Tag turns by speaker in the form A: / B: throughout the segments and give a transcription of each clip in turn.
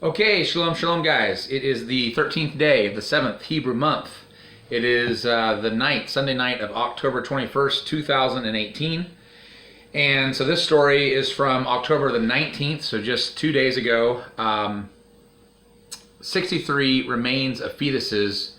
A: Okay, shalom, shalom, guys. It is the 13th day of the 7th Hebrew month. It is Sunday night of October 21st, 2018. And so this story is from October the 19th, so just 2 days ago. 63 remains of fetuses.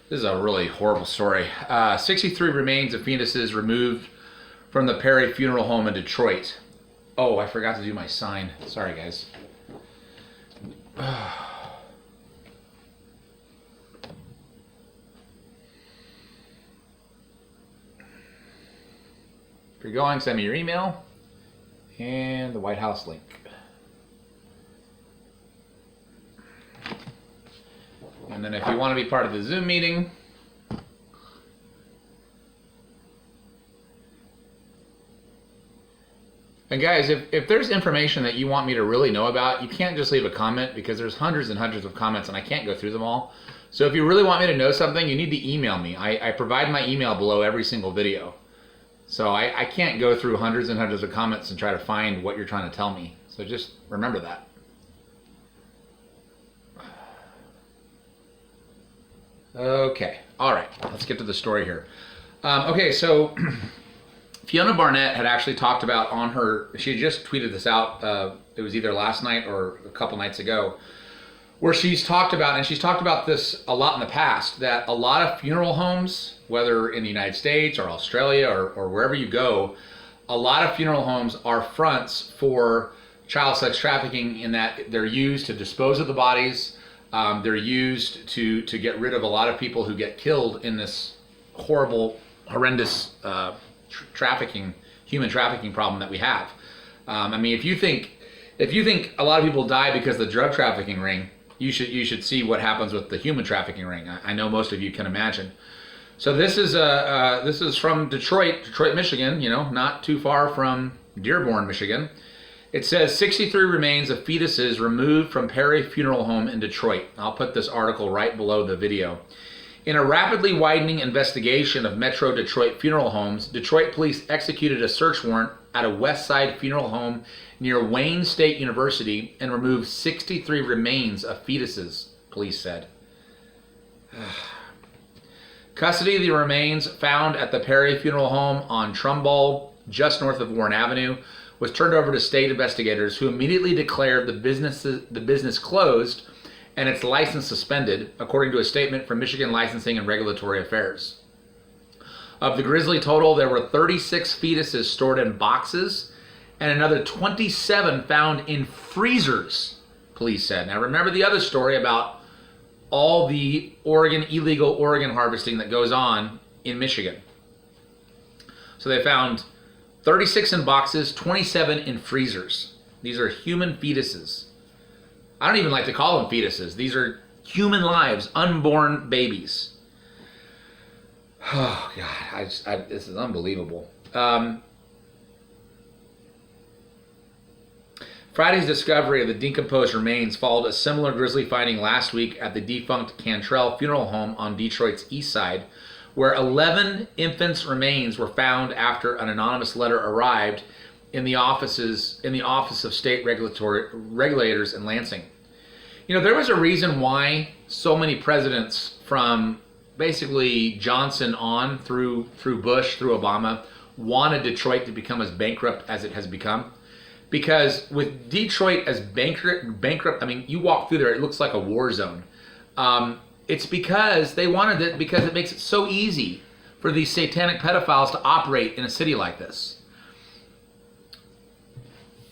A: This is a really horrible story. 63 remains of fetuses removed from the Perry Funeral Home in Detroit. Oh, I forgot to do my sign. Sorry, guys. If you're going, send me your email and the White House link. And then if you want to be part of the Zoom meeting, and guys, if there's information that you want me to really know about, you can't just leave a comment because there's hundreds and hundreds of comments and I can't go through them all. So if you really want me to know something, you need to email me. I provide my email below every single video. So I can't go through hundreds and hundreds of comments and try to find what you're trying to tell me. So just remember that. Okay, all right, let's get to the story here. Okay, so Fiona Barnett had actually talked about on her, she had just tweeted this out, it was either last night or a couple nights ago, where she's talked about, and she's talked about this a lot in the past, that a lot of funeral homes, whether in the United States or Australia or wherever you go, a lot of funeral homes are fronts for child sex trafficking in that they're used to dispose of the bodies. They're used to get rid of a lot of people who get killed in this horrible, horrendous human trafficking problem that we have. I mean, if you think a lot of people die because of the drug trafficking ring, you should see what happens with the human trafficking ring. I know most of you can imagine. So this is from Detroit, Michigan. You know, not too far from Dearborn, Michigan. It says 63 remains of fetuses removed from Perry Funeral Home in Detroit. I'll put this article right below the video. In a rapidly widening investigation of Metro Detroit funeral homes, Detroit police executed a search warrant at a West Side funeral home near Wayne State University and removed 63 remains of fetuses, police said. Custody of the remains found at the Perry Funeral Home on Trumbull, just north of Warren Avenue, was turned over to state investigators who immediately declared the business closed and its license suspended, according to a statement from Michigan Licensing and Regulatory Affairs. Of the grisly total, there were 36 fetuses stored in boxes and another 27 found in freezers, police said. Now remember the other story about all the illegal Oregon harvesting that goes on in Michigan. So they found 36 in boxes, 27 in freezers. These are human fetuses. I don't even like to call them fetuses. These are human lives, unborn babies. Oh, God, this is unbelievable. Friday's discovery of the decomposed remains followed a similar grisly finding last week at the defunct Cantrell Funeral Home on Detroit's east side, where 11 infants' remains were found after an anonymous letter arrived in the Office of State Regulators in Lansing. You know, there was a reason why so many presidents from basically Johnson on through Bush, through Obama, wanted Detroit to become as bankrupt as it has become. Because with Detroit as bankrupt, I mean, you walk through there, it looks like a war zone. It's because they wanted it because it makes it so easy for these satanic pedophiles to operate in a city like this.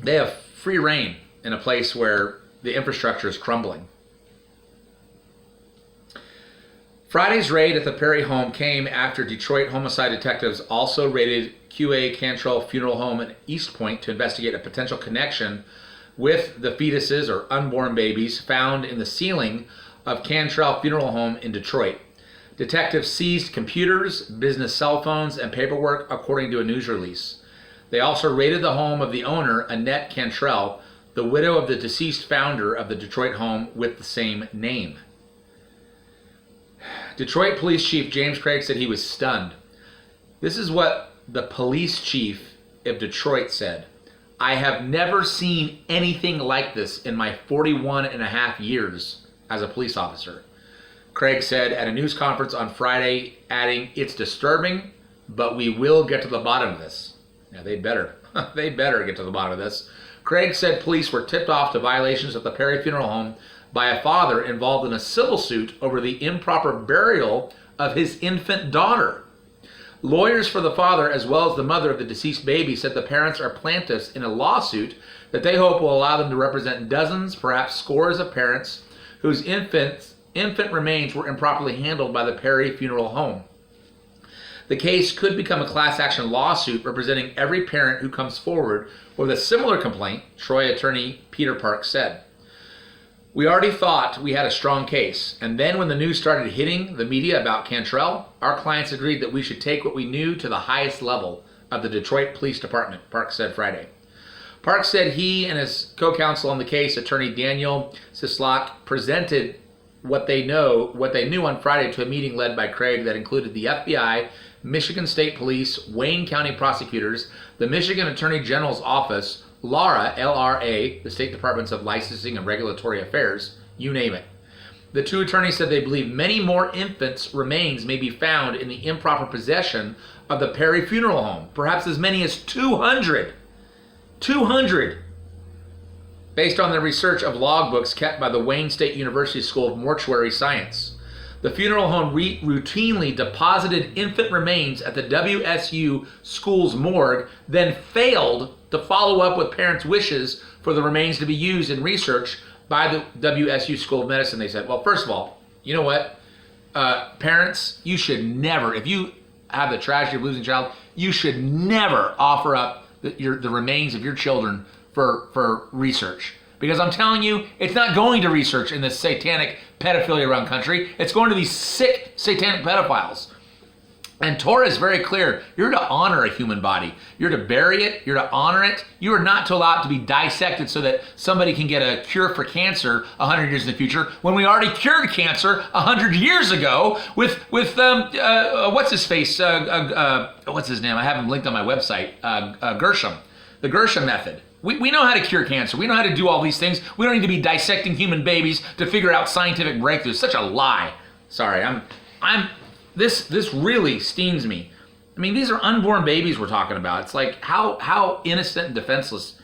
A: They have free reign in a place where the infrastructure is crumbling. Friday's raid at the Perry home came after Detroit homicide detectives also raided QA Cantrell Funeral Home in East Point to investigate a potential connection with the fetuses or unborn babies found in the ceiling of Cantrell Funeral Home in Detroit. Detectives seized computers, business cell phones, and paperwork, according to a news release. They also raided the home of the owner, Annette Cantrell, the widow of the deceased founder of the Detroit home with the same name. Detroit Police Chief James Craig said he was stunned. This is what the police chief of Detroit said. I have never seen anything like this in my 41 and a half years as a police officer. Craig said at a news conference on Friday, adding, "It's disturbing, but we will get to the bottom of this." Now they better. They better get to the bottom of this. Craig said police were tipped off to violations at the Perry Funeral Home by a father involved in a civil suit over the improper burial of his infant daughter. Lawyers for the father, as well as the mother of the deceased baby, said the parents are plaintiffs in a lawsuit that they hope will allow them to represent dozens, perhaps scores of parents whose infant remains were improperly handled by the Perry Funeral Home. The case could become a class action lawsuit representing every parent who comes forward with a similar complaint, Troy attorney Peter Park said. "We already thought we had a strong case, and then when the news started hitting the media about Cantrell, our clients agreed that we should take what we knew to the highest level of the Detroit Police Department," Park said Friday. Park said he and his co-counsel on the case, attorney Daniel Sislak, presented what they knew on Friday to a meeting led by Craig that included the FBI, Michigan State Police, Wayne County prosecutors, the Michigan Attorney General's office, LARA, LRA, the State Departments of Licensing and Regulatory Affairs, you name it. The two attorneys said they believe many more infants' remains may be found in the improper possession of the Perry Funeral Home, perhaps as many as 200. 200! Based on the research of logbooks kept by the Wayne State University School of Mortuary Science. The funeral home routinely deposited infant remains at the WSU school's morgue, then failed to follow up with parents' wishes for the remains to be used in research by the WSU School of Medicine. They said, well, first of all, you know what? Parents, you should never, if you have the tragedy of losing a child, you should never offer up the remains of your children for research. Because I'm telling you, it's not going to research in this satanic pedophilia around country. It's going to these sick satanic pedophiles. And Torah is very clear. You're to honor a human body. You're to bury it. You're to honor it. You are not to allow it to be dissected so that somebody can get a cure for cancer 100 years in the future, when we already cured cancer 100 years ago with what's his face? What's his name? I have him linked on my website. Gershom. The Gershom method. We know how to cure cancer. We know how to do all these things. We don't need to be dissecting human babies to figure out scientific breakthroughs. Such a lie. Sorry, this really steams me. I mean, these are unborn babies we're talking about. It's like how innocent and defenseless.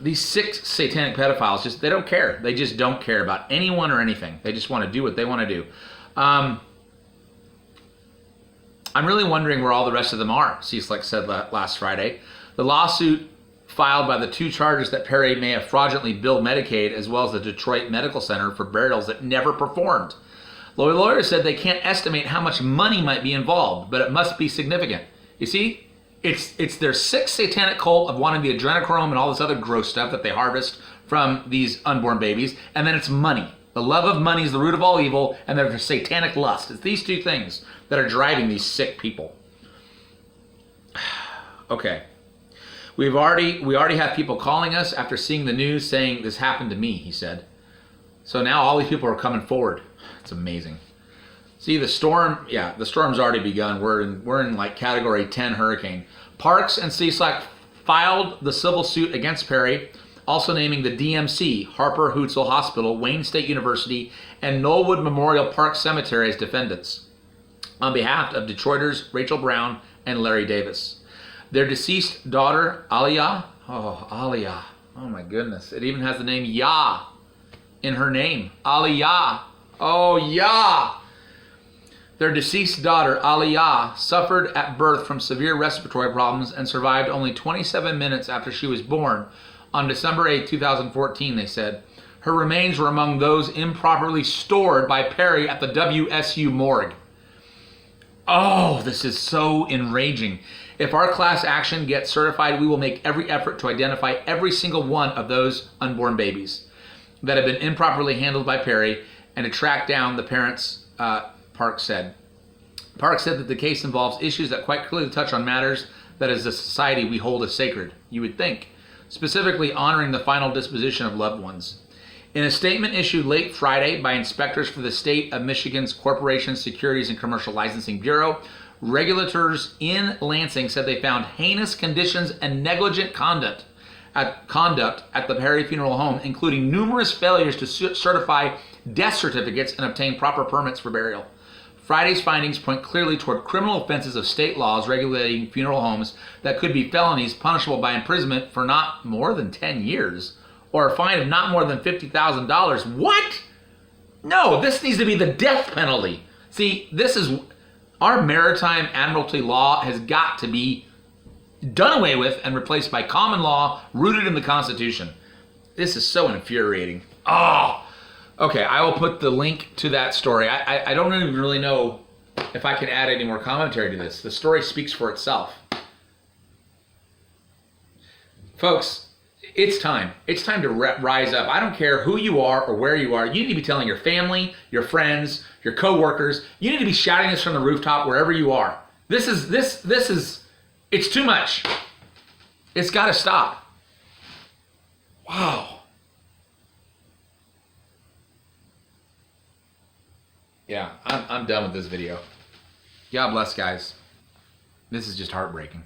A: These sick satanic pedophiles, they don't care. They just don't care about anyone or anything. They just want to do what they want to do. I'm really wondering where all the rest of them are, Cieslak said last Friday. The lawsuit filed by the two charges that Perry may have fraudulently billed Medicaid as well as the Detroit Medical Center for burials that never performed. Lawyers said they can't estimate how much money might be involved, but it must be significant. You see, it's their sick satanic cult of wanting the adrenochrome and all this other gross stuff that they harvest from these unborn babies, and then it's money. The love of money is the root of all evil, and their satanic lust. It's these two things that are driving these sick people. Okay. We already have people calling us after seeing the news saying this happened to me, he said. So now all these people are coming forward. It's amazing. See, the storm's already begun. We're in like category 10 hurricane. Parks and Cieslak filed the civil suit against Perry, also naming the DMC, Harper Hootsel Hospital, Wayne State University, and Knollwood Memorial Park Cemetery as defendants, on behalf of Detroiters Rachel Brown and Larry Davis. Their deceased daughter, Aliyah, oh my goodness, it even has the name Yah in her name, Aliyah, oh Yah. Their deceased daughter, Aliyah, suffered at birth from severe respiratory problems and survived only 27 minutes after she was born on December 8, 2014, they said. Her remains were among those improperly stored by Perry at the WSU morgue. Oh, this is so enraging. If our class action gets certified, we will make every effort to identify every single one of those unborn babies that have been improperly handled by Perry and to track down the parents, Park said. Park said that the case involves issues that quite clearly touch on matters that as a society we hold as sacred, you would think, specifically honoring the final disposition of loved ones. In a statement issued late Friday by inspectors for the state of Michigan's Corporation Securities and Commercial Licensing Bureau, Regulators in Lansing said they found heinous conditions and negligent conduct at the Perry Funeral Home, including numerous failures to certify death certificates and obtain proper permits for burial. Friday's findings point clearly toward criminal offenses of state laws regulating funeral homes that could be felonies punishable by imprisonment for not more than 10 years or a fine of not more than $50,000. What? No, this needs to be the death penalty. See, this is our maritime admiralty law has got to be done away with and replaced by common law rooted in the Constitution. This is so infuriating. Oh, okay, I will put the link to that story. I don't even really know if I can add any more commentary to this. The story speaks for itself. Folks, it's time. It's time to rise up. I don't care who you are or where you are. You need to be telling your family, your friends, your coworkers. You need to be shouting this from the rooftop wherever you are. This is, it's too much. It's got to stop. Wow. Yeah, I'm done with this video. God bless, guys. This is just heartbreaking.